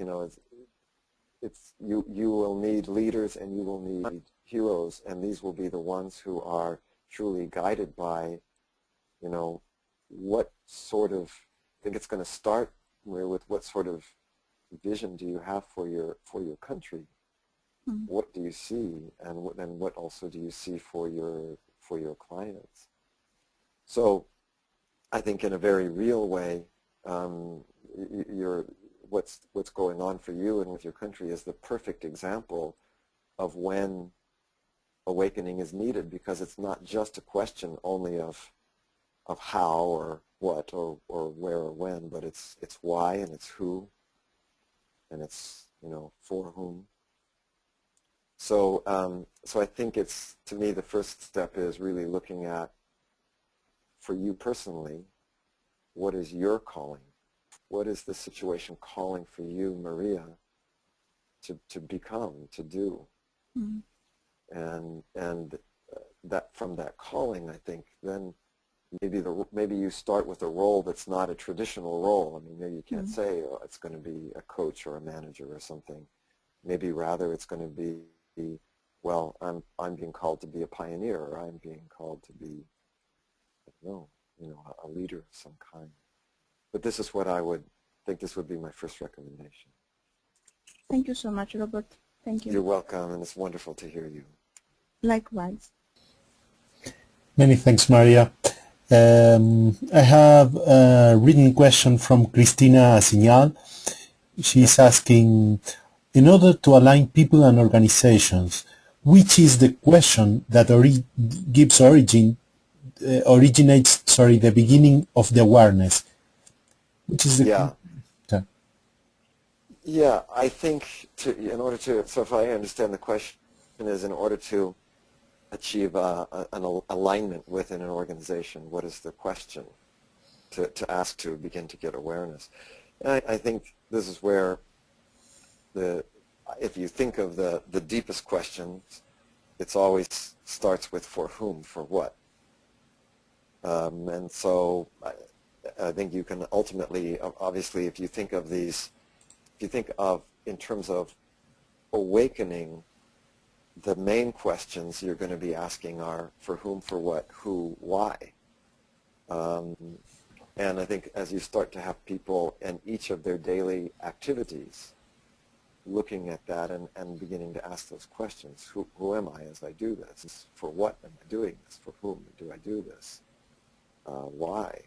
you will need leaders and you will need heroes, and these will be the ones who are truly guided by what sort of. I think it's going to start with what sort of vision do you have for your country? Mm-hmm. What do you see, and what also do you see for your clients? So, I think in a very real way, what's going on for you and with your country is the perfect example of when awakening is needed, because it's not just a question only of how or what or where or when, but it's why and it's who and it's for whom. So so I think it's, to me, the first step is really looking at, for you personally, what is your calling? What is the situation calling for you, Maria, to become, to do? Mm-hmm. And that from that calling, I think, then maybe you start with a role that's not a traditional role. I mean, maybe you can't say, oh, it's going to be a coach or a manager or something. Maybe rather it's going to be, well, I'm being called to be a pioneer, or I'm being called to be, I don't know, a leader of some kind. But this is what I would think this would be my first recommendation. Thank you so much, Robert. Thank you. You're welcome, and it's wonderful to hear you. Likewise. Many thanks, Maria. I have a written question from Cristina Asignal. She's asking, in order to align people and organizations, which is the question that originates the beginning of the awareness? Which is the Yeah, I think so if I understand the question is in order to achieve an alignment within an organization, what is the question to ask to begin to get awareness? And I think this is where if you think of the deepest questions, it always starts with for whom, for what. And so I think you can ultimately, obviously, if you think of in terms of awakening, the main questions you're going to be asking are for whom, for what, who, why. And I think as you start to have people in each of their daily activities looking at that and beginning to ask those questions, who am I as I do this? For what am I doing this? For whom do I do this? Why?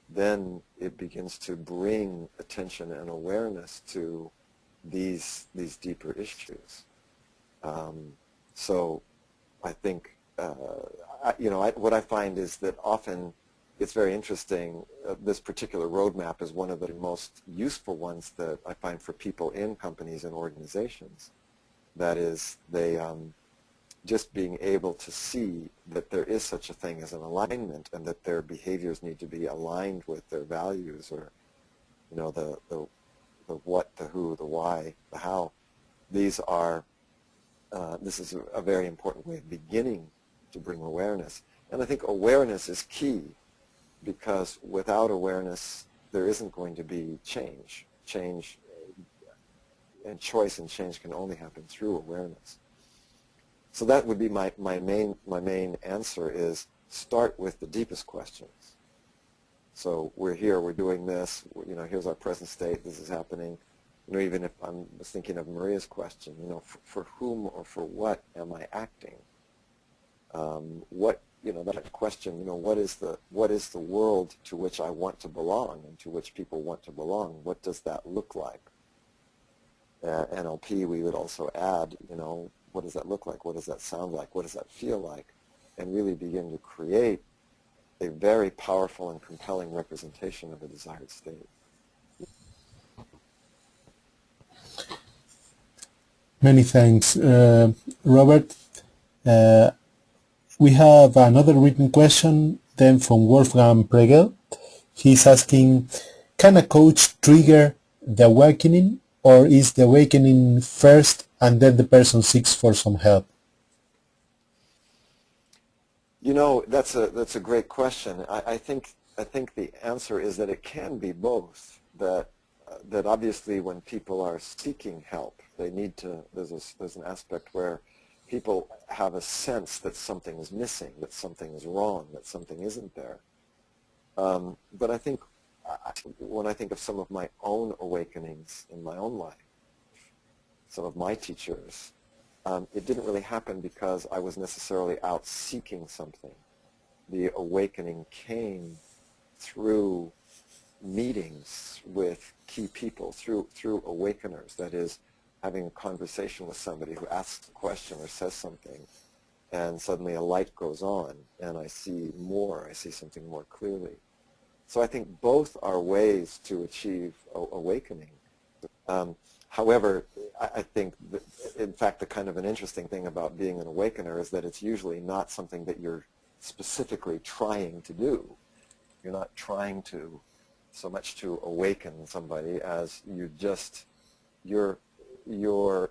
Then it begins to bring attention and awareness to these deeper issues. So I think, what I find is that often it's very interesting. This particular roadmap is one of the most useful ones that I find for people in companies and organizations. That is, they just being able to see that there is such a thing as an alignment and that their behaviors need to be aligned with their values, or, the what, the who, the why, the how. This is a very important way of beginning to bring awareness. And I think awareness is key, because without awareness, there isn't going to be change. Change and choice and change can only happen through awareness. So that would be my main answer is start with the deepest questions. So we're here, we're doing this, here's our present state, this is happening. Even if I was thinking of Maria's question, for whom or for what am I acting? That question, what is the world to which I want to belong and to which people want to belong? What does that look like? NLP, we would also add, what does that look like? What does that sound like? What does that feel like? And really begin to create a very powerful and compelling representation of a desired state. Many thanks, Robert. We have another written question then from Wolfgang Pregel. He's asking, can a coach trigger the awakening, or is the awakening first and then the person seeks for some help? That's a great question. I think the answer is that it can be both. That obviously when people are seeking help, they need to. There's an aspect where people have a sense that something is missing, that something is wrong, that something isn't there. But I think when I think of some of my own awakenings in my own life, some of my teachers, it didn't really happen because I was necessarily out seeking something. The awakening came through meetings with key people, through awakeners. That is, having a conversation with somebody who asks a question or says something, and suddenly a light goes on, and I see something more clearly. So I think both are ways to achieve awakening. However, I think that, in fact, the kind of an interesting thing about being an awakener is that it's usually not something that you're specifically trying to do. You're not trying to so much to awaken somebody as you're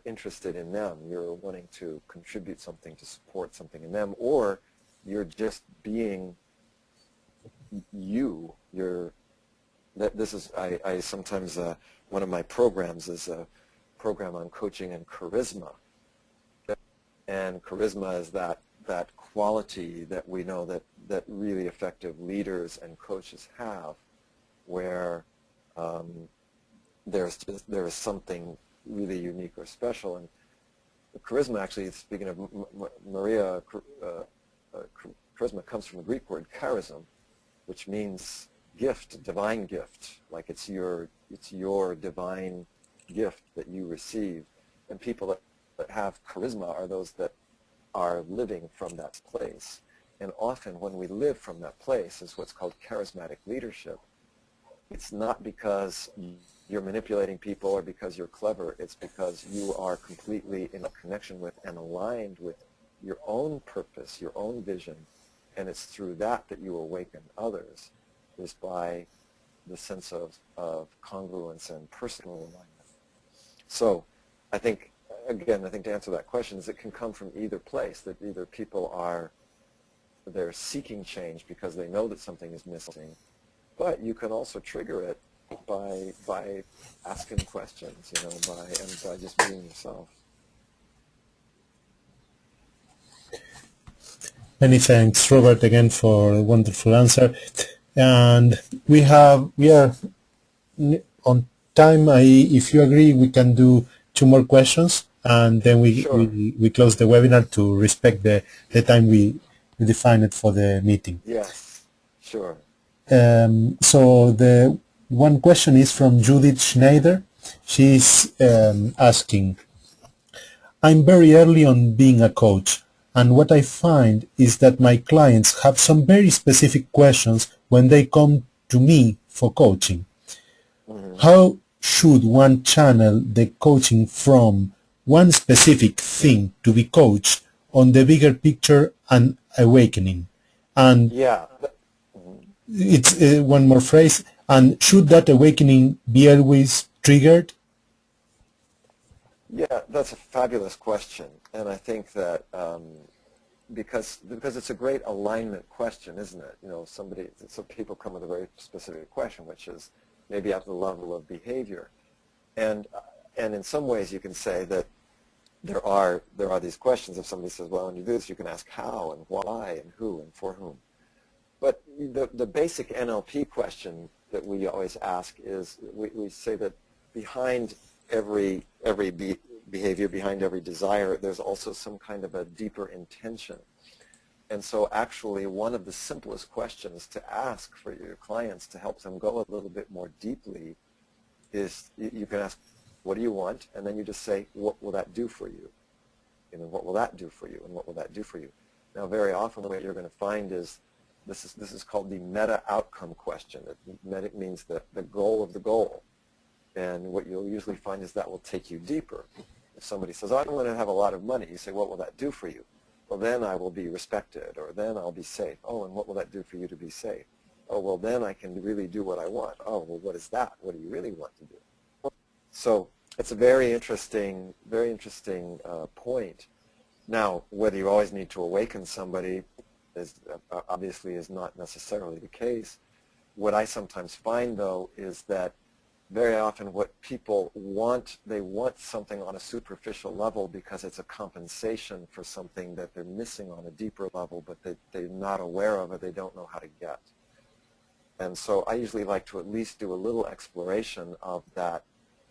interested in them. You're wanting to contribute something, to support something in them, or you're just being this is, I sometimes, one of my programs is a program on coaching and charisma. And charisma is that quality that we know that really effective leaders and coaches have, where there is something really unique or special. And charisma, actually, speaking of Maria, charisma comes from the Greek word charism, which means gift, divine gift. Like it's your divine gift that you receive. And people that have charisma are those that are living from that place. And often when we live from that place is what's called charismatic leadership. It's not because you're manipulating people or because you're clever. It's because you are completely in a connection with and aligned with your own purpose, your own vision. And it's through that you awaken others, is by the sense of congruence and personal alignment. So I think, again, to answer that question is it can come from either place, that either people they're seeking change because they know that something is missing, but you can also trigger it by asking questions, by just being yourself. Many thanks, Robert, again for a wonderful answer. And we are on time. If you agree, we can do 2 more questions, and then we close the webinar to respect the time we defined for the meeting. Yes, sure. So the one question is from Judith Schneider. She's asking, I'm very early on being a coach, and what I find is that my clients have some very specific questions when they come to me for coaching. Mm-hmm. How should one channel the coaching from one specific thing to be coached on the bigger picture and awakening? And it's one more phrase. And should that awakening be always triggered? Yeah, that's a fabulous question, and I think that because it's a great alignment question, isn't it? Some people come with a very specific question, which is maybe at the level of behavior, and in some ways you can say that there are these questions. If somebody says, well, when you do this, you can ask how and why and who and for whom. But the basic NLP question that we always ask is, we say that behind every behavior, behind every desire, there's also some kind of a deeper intention. And so actually one of the simplest questions to ask for your clients to help them go a little bit more deeply is, you can ask, what do you want? And then you just say, what will that do for you? What will that do for you? And what will that do for you? Now, very often what you're going to find is, this is called the meta outcome question. Meta means the goal of the goal. And what you'll usually find is that will take you deeper. If somebody says, I want to have a lot of money, you say, what will that do for you? Well, then I will be respected, or then I'll be safe. Oh, and what will that do for you to be safe? Oh, well, then I can really do what I want. Oh, well, what is that? What do you really want to do? So it's a very interesting point. Now, whether you always need to awaken somebody obviously is not necessarily the case. What I sometimes find, though, is that very often what people want, they want something on a superficial level because it's a compensation for something that they're missing on a deeper level, but they're not aware of or they don't know how to get. And so I usually like to at least do a little exploration of that,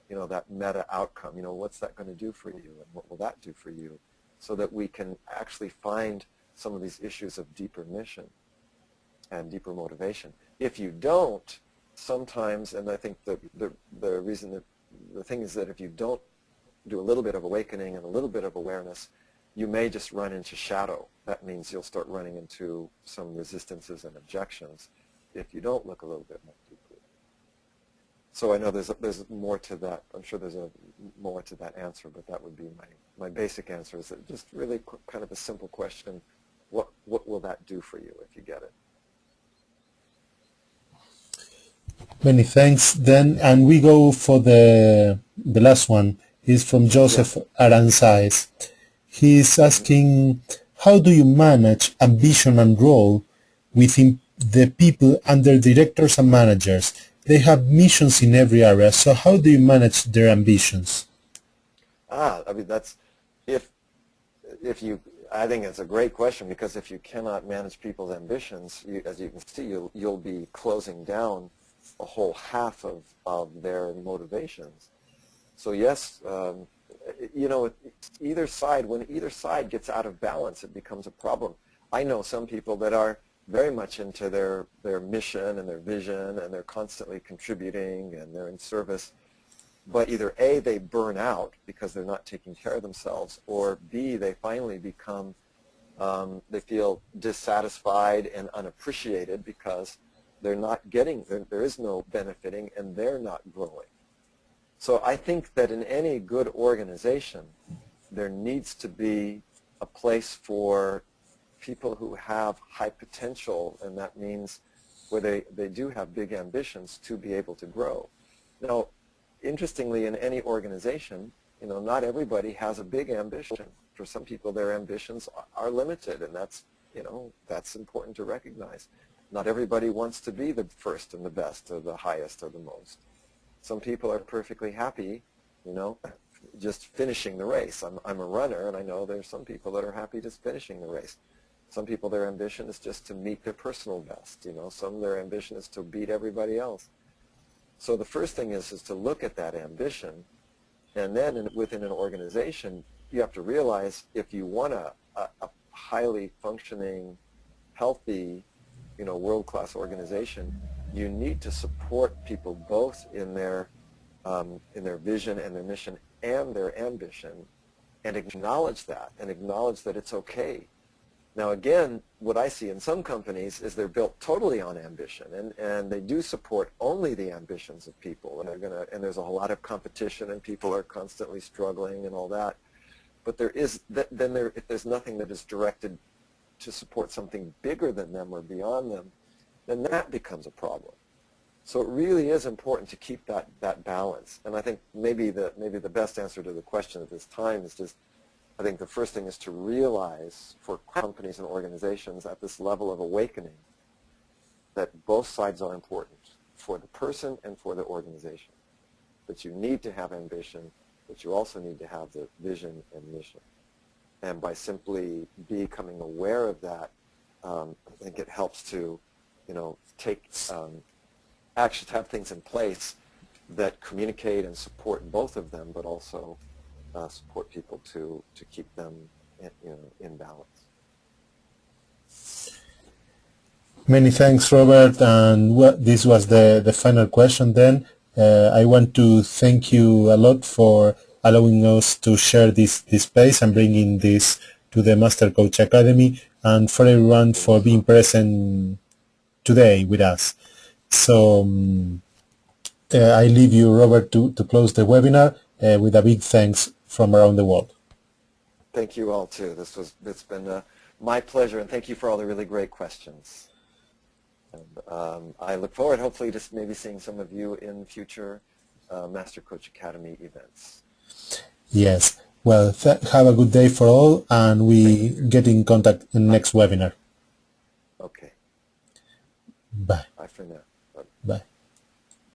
that meta outcome. What's that going to do for you, and what will that do for you, so that we can actually find some of these issues of deeper mission and deeper motivation. If you don't, sometimes, and I think the thing is that if you don't do a little bit of awakening and a little bit of awareness, you may just run into shadow. That means you'll start running into some resistances and objections if you don't look a little bit more deeply. So I know there's more to that. I'm sure there's more to that answer, but that would be my basic answer, is that just really kind of a simple question. What will that do for you if you get it? Many thanks. Then, and we go for the last one. Is from Joseph Aranzais. He is asking, how do you manage ambition and role with the people under directors and managers, they have missions in every area. So how do you manage their ambitions? I mean, that's, if you, I think it's a great question, because if you cannot manage people's ambitions, as you can see, you'll be closing down a whole half of their motivations. So yes, you know, either side, when either side gets out of balance, it becomes a problem. I know some people that are very much into their mission and their vision, and they're constantly contributing and they're in service. But either A, they burn out because they're not taking care of themselves, or B, they finally become, they feel dissatisfied and unappreciated because they're not getting, there is no benefiting and they're not growing. So I think that in any good organization, there needs to be a place for people who have high potential, and that means where they do have big ambitions to be able to grow. Now, interestingly, in any organization, you know, not everybody has a big ambition. For some people, their ambitions are limited, and that's, you know, that's important to recognize. Not everybody wants to be the first and the best or the highest or the most. Some people are perfectly happy, you know, just finishing the race. I'm a runner, and I know there's some people that are happy just finishing the race. Some people, their ambition is just to meet their personal best, you know. Some, their ambition is to beat everybody else. So the first thing is to look at that ambition, and then within an organization, you have to realize if you want a highly functioning, healthy, you know, world-class organization, you need to support people both in their vision and their mission and their ambition, and acknowledge that, and acknowledge that it's okay. Now again, what I see in some companies is they're built totally on ambition, and they do support only the ambitions of people, and there's a whole lot of competition, and people are constantly struggling and all that. But if there's nothing that is directed to support something bigger than them or beyond them, then that becomes a problem. So it really is important to keep that balance. And I think maybe the best answer to the question at this time is just, I think the first thing is to realize for companies and organizations at this level of awakening that both sides are important for the person and for the organization. That you need to have ambition, but you also need to have the vision and mission. And by simply becoming aware of that, I think it helps to, you know, actually have things in place that communicate and support both of them, but also support people to keep them, you know, in balance. Many thanks, Robert. And this was the final question then. I want to thank you a lot for allowing us to share this space and bringing this to the Master Coach Academy, and for everyone for being present today with us. So I leave you, Robert, to close the webinar with a big thanks from around the world. Thank you all too. It's been my pleasure, and thank you for all the really great questions. And I look forward, hopefully, to maybe seeing some of you in future Master Coach Academy events. Yes. Well, have a good day for all, and we get in contact in the next webinar. Okay. Bye. Bye for now. Bye.